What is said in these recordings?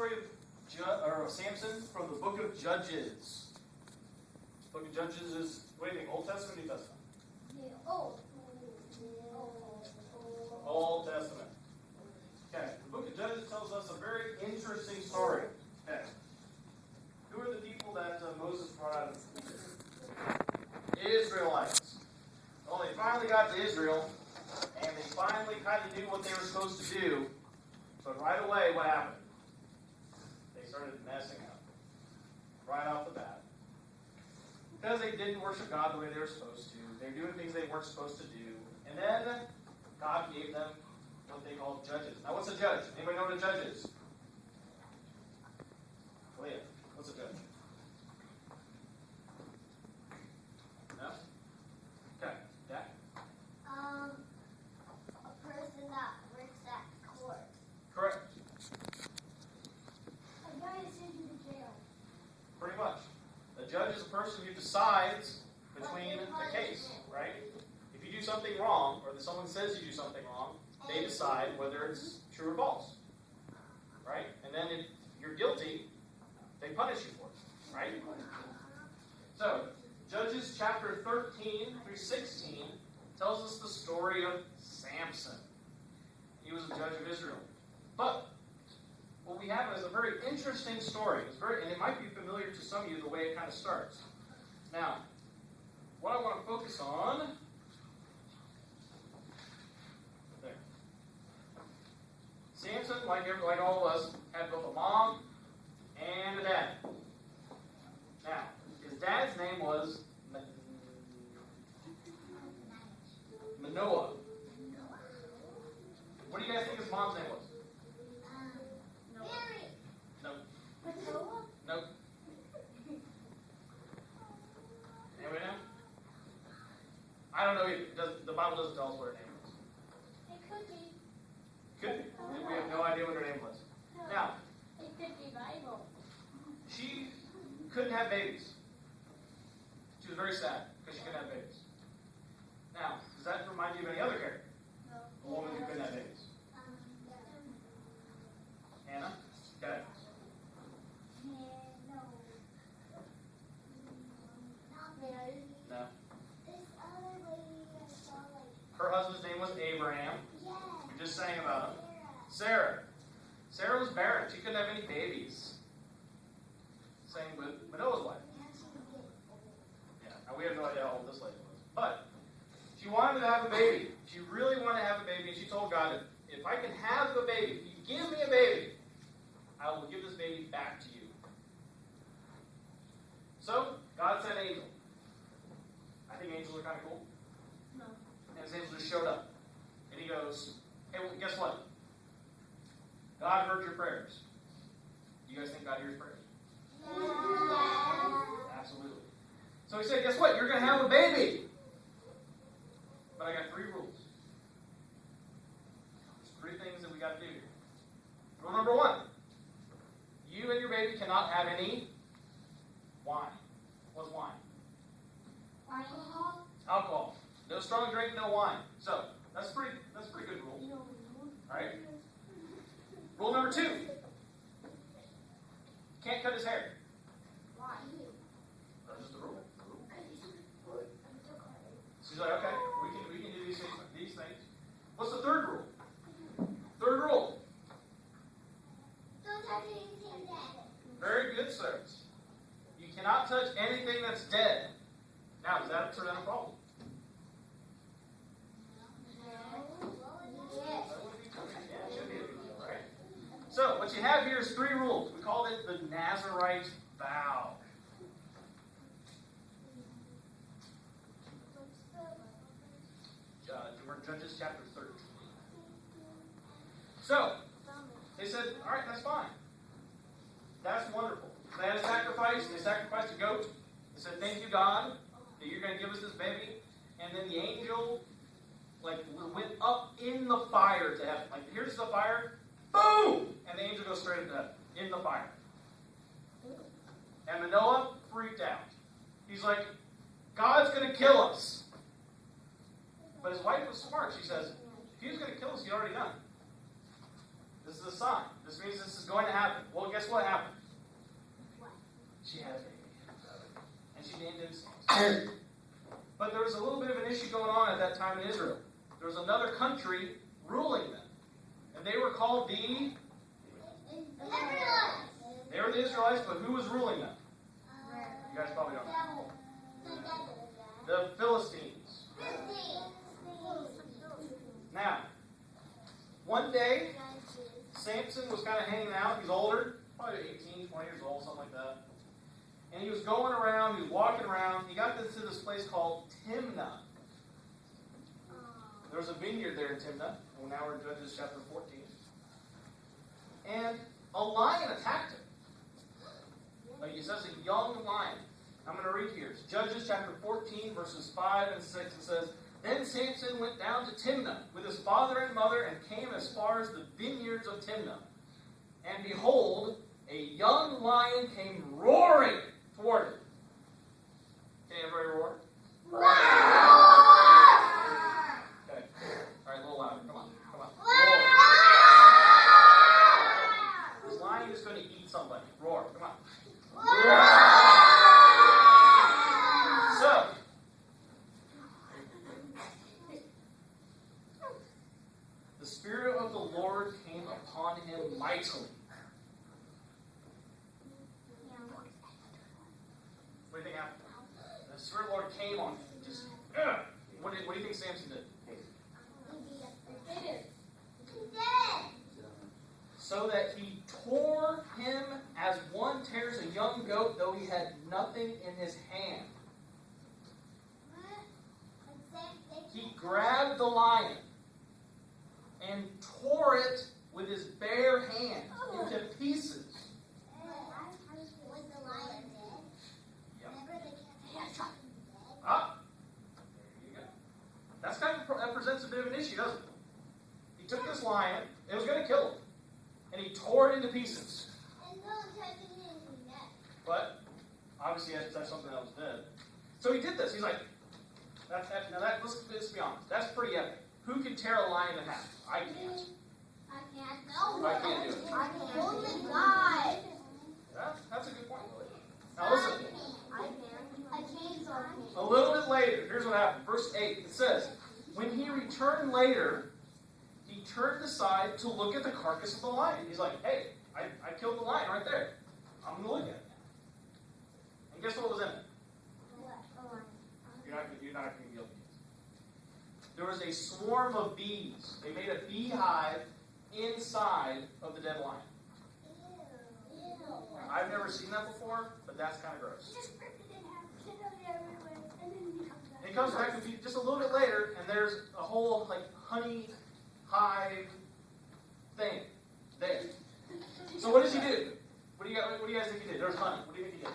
story of Samson from the book of Judges. The book of Judges is, what do you think, Old Testament or New Testament? Old Testament. Okay, the book of Judges tells us a very interesting story. Okay. Who are the people that Moses brought out of Egypt? Israelites. Well, they finally got to Israel, and they finally kind of knew what they were supposed to do. But right away, what happened? They started messing up. Right off the bat. Because they didn't worship God the way they were supposed to. They were doing things they weren't supposed to do. And then God gave them what they called judges. Now, what's a judge? Anybody know what a judge is? Leah, what's a judge? No? Okay. Yeah? A person that works at court. Correct. A guy is sent to jail. Pretty much. A judge is a person who decides between a case, right? If you do something wrong, or someone says you do something wrong, they decide whether it's true or false. Right? And then if you're guilty, they punish you for it. Right? So, Judges chapter 13 through 16 tells us the story of Samson. He was a judge of Israel. But what we have is a very interesting story. And it might be familiar to some of you the way it kind of starts. Now, what I want to focus on... There. Samson, like all of us, had both a mom and a dad. Now, his dad's name was Manoah. What do you guys think his mom's name was? Mary. No. Manoah? Nope. Anybody know? I don't know either. The Bible doesn't tell us what her name was. It could be. Could be. We have no idea what her name was. Now, It could be Bible. she couldn't have babies. She was very sad because she couldn't have babies. Now, does that remind you of any other character? No. A woman who couldn't have babies. Hannah? Okay. No. Not Mary. No. This other lady I saw, like, Her husband's name was Abraham. yeah. We just sang about him. Sarah. Sarah was barren. She couldn't have any babies. Same with Manoah's wife. Yeah. Now we have no idea how old this lady was. But she wanted to have a baby. She really wanted to have a baby. And she told God, if I can have a baby, if you give me a baby, I will give this baby back to you. So, God sent an angel. I think angels are kind of cool. No. And this angel just showed up. And he goes, hey, well, guess what? God heard your prayers. You guys think God hears prayers? Yeah. Absolutely. So he said, guess what? You're going to have a baby. But I got 3 rules. There's 3 things that we got to do here. Rule number 1. You and your baby cannot have any wine. What's wine? Alcohol? Alcohol. No strong drink, no wine. So, that's a pretty good rule. Alright? Rule number 2. Can't cut his hair. Why? That's just a rule. She's like, okay, we can do these things. What's the 3rd rule? 3rd rule. Don't touch anything dead. Very good, sirs. You cannot touch anything that's dead. Now, does that present a problem? Yes. Yeah, it should be a big deal, right? So, what you have here is 3 rules. We call it the Nazarite vow. We're in Judges chapter 13. So, they said, all right, that's fine. That's wonderful. They had a sacrifice. They sacrificed a goat. They said, thank you, God, that you're going to give us this baby. And then the angel, went up in the fire to heaven. Here's the fire. Boom! And the angel goes straight into heaven, in the fire. And Manoah freaked out. He's like, God's going to kill us. But his wife was smart. She says, if he was going to kill us, he'd already done it. This is a sign. This means this is going to happen. Well, guess But there was a little bit of an issue going on at that time in Israel. There was another country ruling them. And they were called the... They were the Israelites, but who was ruling them? You guys probably don't know. The Philistines. Now, one day, Samson was kind of hanging out. He's older, probably 18, 20 years old, something like that. And he was going around, he was walking around. He got to this place called Timnah. There was a vineyard there in Timnah. And now we're in Judges chapter 14. And a lion attacked him. Like it says, a young lion. I'm going to read here. It's Judges chapter 14, verses 5 and 6. It says, Then Samson went down to Timnah with his father and mother and came as far as the vineyards of Timnah. And behold, a young lion came roaring toward him. Can everybody roar? Okay. All right, a little louder. Come on. Roar. This lion is going to eat somebody. Roar. Come on. So, the Spirit of the Lord came upon him mightily. What do you think happened? The Spirit of the Lord came on him. Just, what do you think Samson did? So that he tore him as one tears a young goat, though he had nothing in his hand. He grabbed the lion and tore it with his bare hand into pieces. Ah, there you go. That presents a bit of an issue, doesn't it? He took this lion, it was going to kill him, and he tore it into pieces. But obviously he had to touch something that was dead. So he did this. He's like, let's be honest. That's pretty epic. Who can tear a lion in half? I can't. I can't do it. Only God. That's a good point. Now listen. I can't. A little bit later, here's what happened. Verse 8, it says, When he returned later, he turned aside to look at the carcass of the lion. He's like, hey, I killed the lion right there. I'm going to look at it now. And guess what was in it? You're not going to be guilty. There was a swarm of bees. They made a beehive inside of the dead lion. I've never seen that before, but that's kind of gross. It comes back to just a little bit later, and there's a whole honey hive thing there. So what does he do? What do you guys think he did? There's honey. What do you think he did?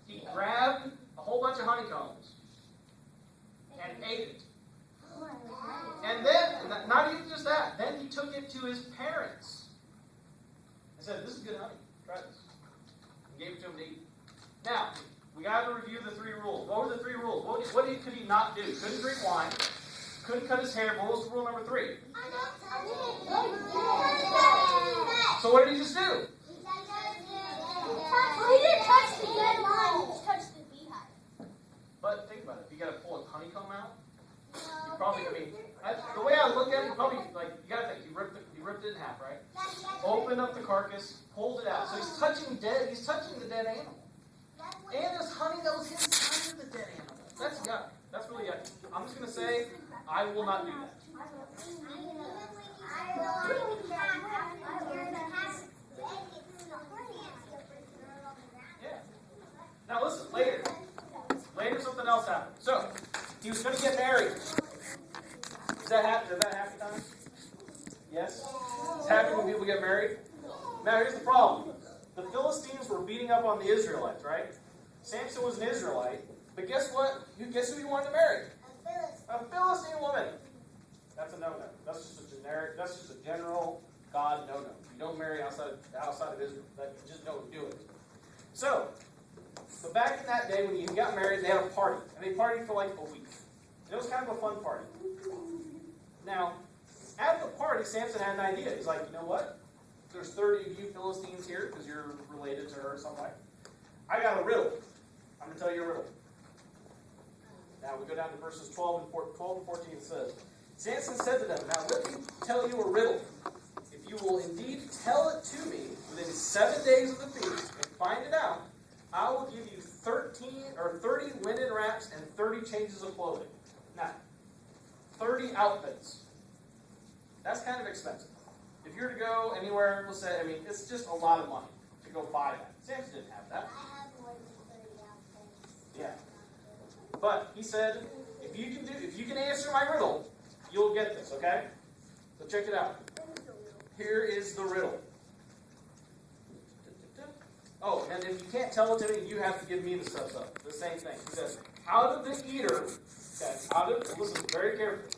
He grabbed a whole bunch of honeycombs and ate it. And then, not even just that, then he took it to his parents and said, this is good honey. Try this. And gave it to him to eat. Now, we got to review the 3 rules. What were the 3 rules? What could he not do? Couldn't drink wine. Couldn't cut his hair. What was rule number 3? So what did he just do? He didn't touch the dead lion. He just touched the beehive. But think about it. If you got to pull a honeycomb out, you probably, the way I look at it, you probably, you got to think, he ripped it in half, right? Opened up the carcass, pulled it out. So he's touching the dead animal. And there's honey that was inside of the dead animal. That's yuck. That's really yucky. I'm just going to say, I will not do that. Yeah. Now listen, later something else happened. So, he was going to get married. Is that happy time? Yes? It's happy when people get married? Now here's the problem. The Philistines were beating up on the Israelites, right? Samson was an Israelite, but guess what? Guess who he wanted to marry? A Philistine woman. That's a no-no. That's just a general God no-no. You don't marry outside of Israel. You just don't do it. So back in that day when you got married, they had a party. And they partied for a week. It was kind of a fun party. Now, at the party, Samson had an idea. He's like, you know what? There's 30 of you Philistines here because you're related to her some way. I got a riddle. I'm going to tell you a riddle. Now we go down to verses 12 and 14. It says, Samson said to them, now let me tell you a riddle. If you will indeed tell it to me within 7 days of the feast and find it out, I will give you 30 linen wraps and 30 changes of clothing. Now, 30 outfits. That's kind of expensive. If you were to go anywhere, we'll say, it's just a lot of money to go buy that. Samson didn't have that. I have more than 30 outfits. Yeah. But he said, if you can answer my riddle, you'll get this, okay? So check it out. Here is the riddle. Oh, and if you can't tell it to me, you have to give me the stuff up. The same thing. He says, out of the eater, listen very carefully.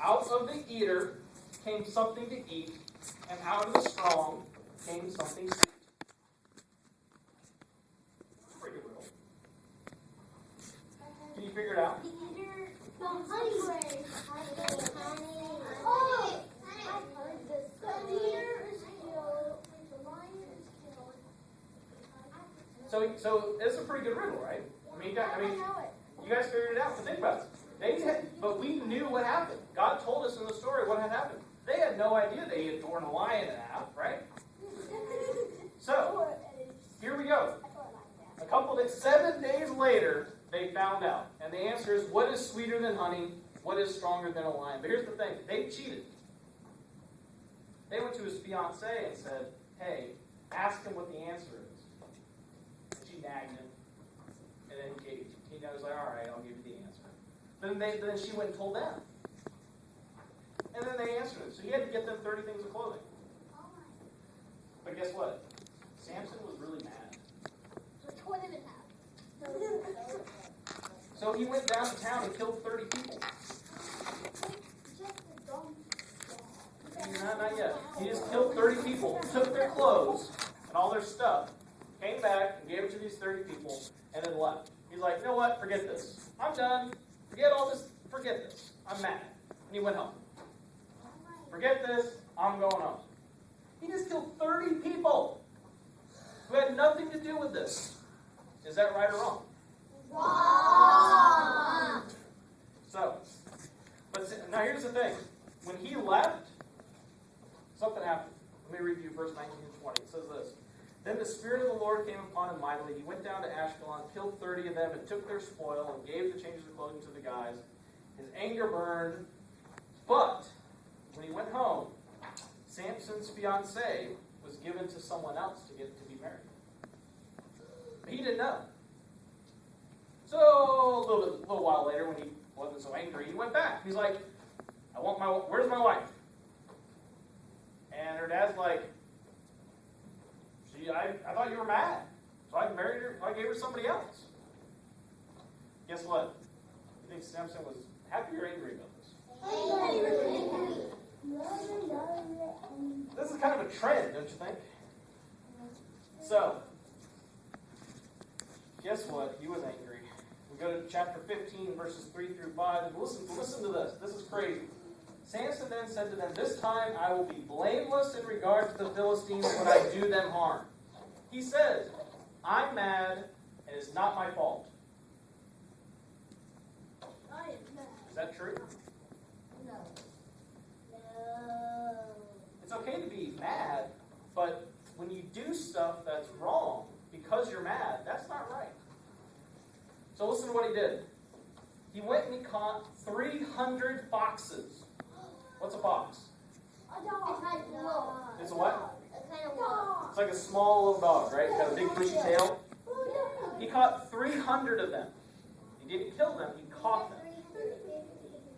Out of the eater came something to eat, and out of the strong came something sweet. Pretty good riddle. Can you figure it out? The eater, the honey brain. Oh, I've heard this. The eater is killed, the lion is killed. So it's a pretty good riddle, right? You guys figured it out. But think about it. But we knew what happened. God told us in the story what had happened. They had no idea they had torn a lion in half, right? So here we go. A couple of 7 days later, they found out. And the answer is, what is sweeter than honey? What is stronger than a lion? But here's the thing. They cheated. They went to his fiancée and said, hey, ask him what the answer is. She nagged him. And then he was like, all right, I'll give you the answer. Then she went and told them. And then they answered it. So he had to get them 30 things of clothing. But guess what? Samson was really mad. So he went down to town and killed 30 people. Not yet. He just killed 30 people, took their clothes and all their stuff, came back and gave it to these 30 people, and then left. He's like, you know what? Forget this. I'm done. Forget all this. Forget this. I'm mad. And he went home. Forget this. I'm going home. He just killed 30 people who had nothing to do with this. Is that right or wrong? Wrong. So, but now here's the thing. When he left, something happened. Let me read you verse 19 and 20. It says this. Then the Spirit of the Lord came upon him mightily. He went down to Ashkelon, killed 30 of them, and took their spoil, and gave the changes of clothing to the guys. His anger burned. But when he went home, Samson's fiancée was given to someone else to be married. He didn't know. So a little while later, when he wasn't so angry, he went back. He's like, where's my wife? And her dad's like, I thought you were mad. So I married her, I gave her somebody else. Guess what? You think Samson was happy or angry about this? This is kind of a trend, don't you think? So, guess what? He was angry. We go to chapter 15, verses 3 through 5. And listen to this. This is crazy. Samson then said to them, this time I will be blameless in regard to the Philistines when I do them harm. He says, I'm mad, and it's not my fault. Is that true? No. It's okay to be mad, but when you do stuff that's wrong because you're mad, that's not right. So listen to what he did. He went and he caught 300 foxes. What's a fox? It's a what? It's like a small little dog, right? It's got a big bushy tail. He caught 300 of them. He didn't kill them, he caught them.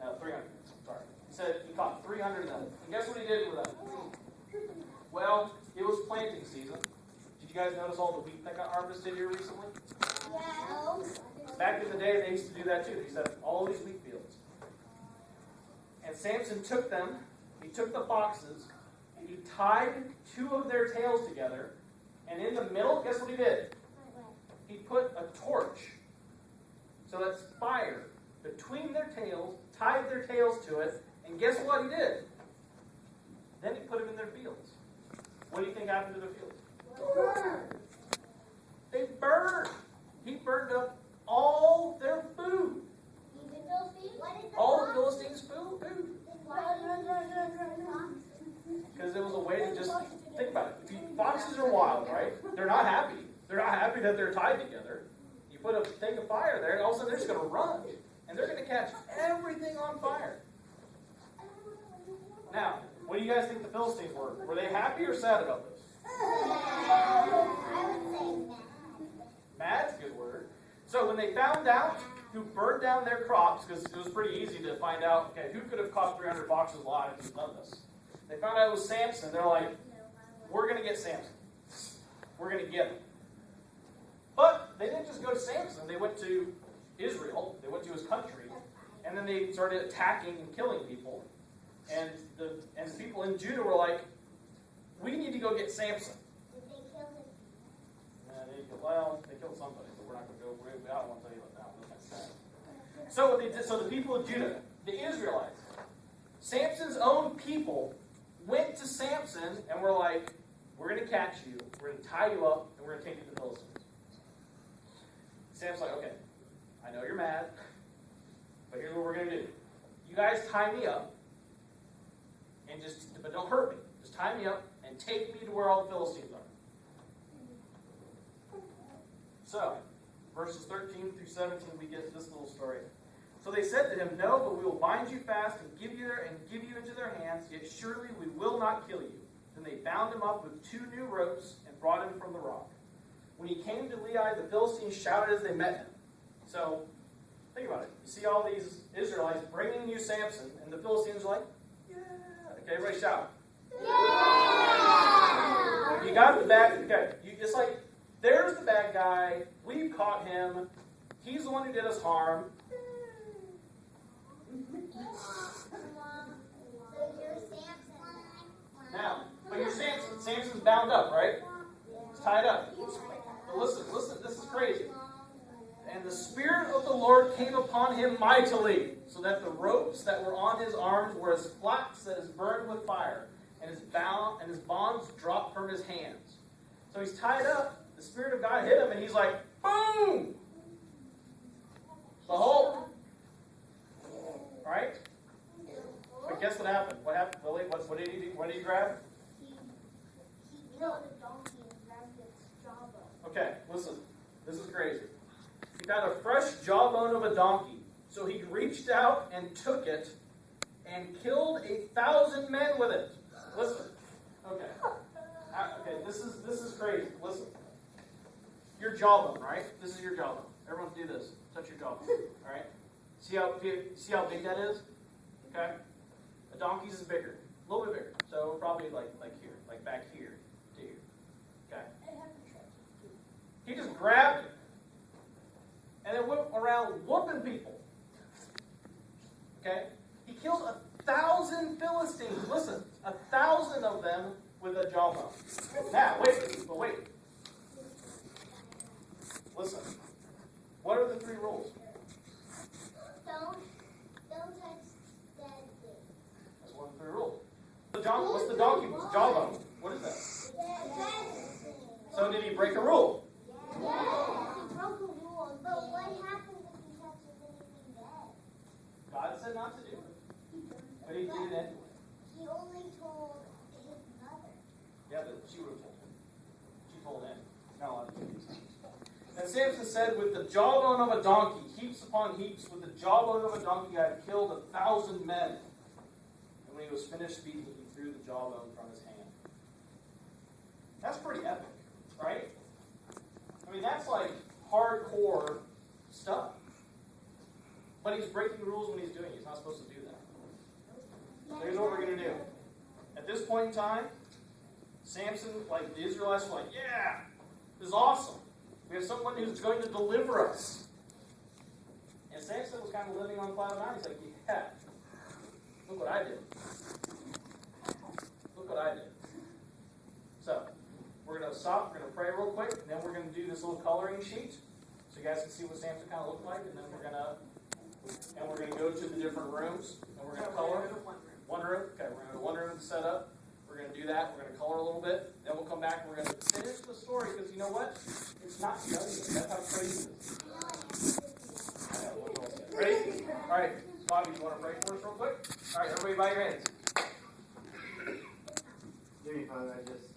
No, 300. Sorry. He said he caught 300 of them. And guess what he did with them? Well, it was planting season. Did you guys notice all the wheat that got harvested here recently? Back in the day, they used to do that too. They used to have all these wheat fields. And Samson took them, he took the foxes, and he tied 2 of their tails together, and in the middle, guess what he did? He put a torch, so that's fire, between their tails, tied their tails to it, and guess what he did? Then he put them in their fields. What do you think happened to their fields? Burn. They burned. He burned up all their food. All the Philistines' food. Because it was a way to just think about it. Foxes are wild, right? They're not happy. They're not happy that they're tied together. You put a thing of fire there, and all of a sudden they're just going to run. And they're going to catch everything on fire. Now, what do you guys think the Philistines were? Were they happy or sad about this? I would say mad. Mad's a good word. So when they found out who burned down their crops, because it was pretty easy to find out, okay, who could have cost 300 foxes alive if he's done this? They found out it was Samson. They're like, we're going to get Samson. We're going to get him. But they didn't just go to Samson. They went to Israel. They went to his country. And then they started attacking and killing people. And the people in Judah were like, we need to go get Samson. Did they kill him? They killed somebody, but we're not going to go. I don't want to tell you about that. So what they did, so the people of Judah, the Israelites, Samson's own people went to Samson and were like, we're going to catch you, we're going to tie you up, and we're going to take you to the Philistines. Samson's like, okay, I know you're mad, but here's what we're going to do. You guys tie me up, but don't hurt me. Just tie me up and take me to where all the Philistines are. So, verses 13 through 17, we get this little story. So they said to him, no, but we will bind you fast and give you into their hands, yet surely we will not kill you. Then they bound him up with 2 new ropes and brought him from the rock. When he came to Lehi, the Philistines shouted as they met him. So, think about it. You see all these Israelites bringing you Samson, and the Philistines are like, yeah. Okay, everybody shout. Yeah! You got the bad, okay. It's like, there's the bad guy. We've caught him. He's the one who did us harm. Now, but you're Samson. Samson's bound up, right? He's tied up. But listen, this is crazy. And the Spirit of the Lord came upon him mightily, so that the ropes that were on his arms were as flax that is burned with fire, and his bonds dropped from his hands. So he's tied up. The Spirit of God hit him, and he's like, boom! The whole, right? But guess what happened? What happened, Lily? What did he do? What did he grab? He killed a donkey and grabbed its jawbone. Okay, listen. This is crazy. He got a fresh jawbone of a donkey. So he reached out and took it and killed 1,000 men with it. Listen. Okay. Okay, this is crazy. Listen. Your jawbone, right? This is your jawbone. Everyone do this. Touch your jawbone. All right? See how big that is? Okay? A donkey's is bigger. A little bit bigger. So probably like here. Like back here to here. Okay? He just grabbed it. And then went around whooping people. Okay? He killed 1,000 Philistines. Listen, 1,000 of them with a jawbone. Now, wait. Listen. What are the 3 rules? Don't touch dead things. That's one of the 3 rules. What's the donkey's jawbone? What is that? So did he break a rule? Yeah. He broke a rule. But what happens if he touches anything dead? God said not to do it. But he did it anyway. He only told his mother. Yeah, but she would have told him. She told him. Not allowed to do these things. And Samson said, with the jawbone of a donkey, heaps upon heaps, with the jawbone of a donkey, I have killed 1,000 men. And when he was finished speaking, he threw the jawbone from his hand. That's pretty epic, right? I mean, that's like hardcore stuff. But he's breaking rules when he's doing it. He's not supposed to do that. So here's what we're going to do. At this point in time, Samson, like the Israelites were like, yeah, this is awesome. We have someone who's going to deliver us. And Samson was kind of living on cloud 9. He's like, yeah, look what I did. Look what I did. So, we're going to stop. We're going to pray real quick. And then we're going to do this little coloring sheet. So you guys can see what Samson kind of looked like. And then we're going to go to the different rooms. And we're going to color. One room. Okay, we're going to have one room set up. We're going to do that. We're going to color a little bit. Then we'll come back and we're going to finish the story because you know what? It's not done yet. That's how crazy it is. All right, Bobby, you want to pray for us real quick? All right, everybody bow your hands. Dear Father, I just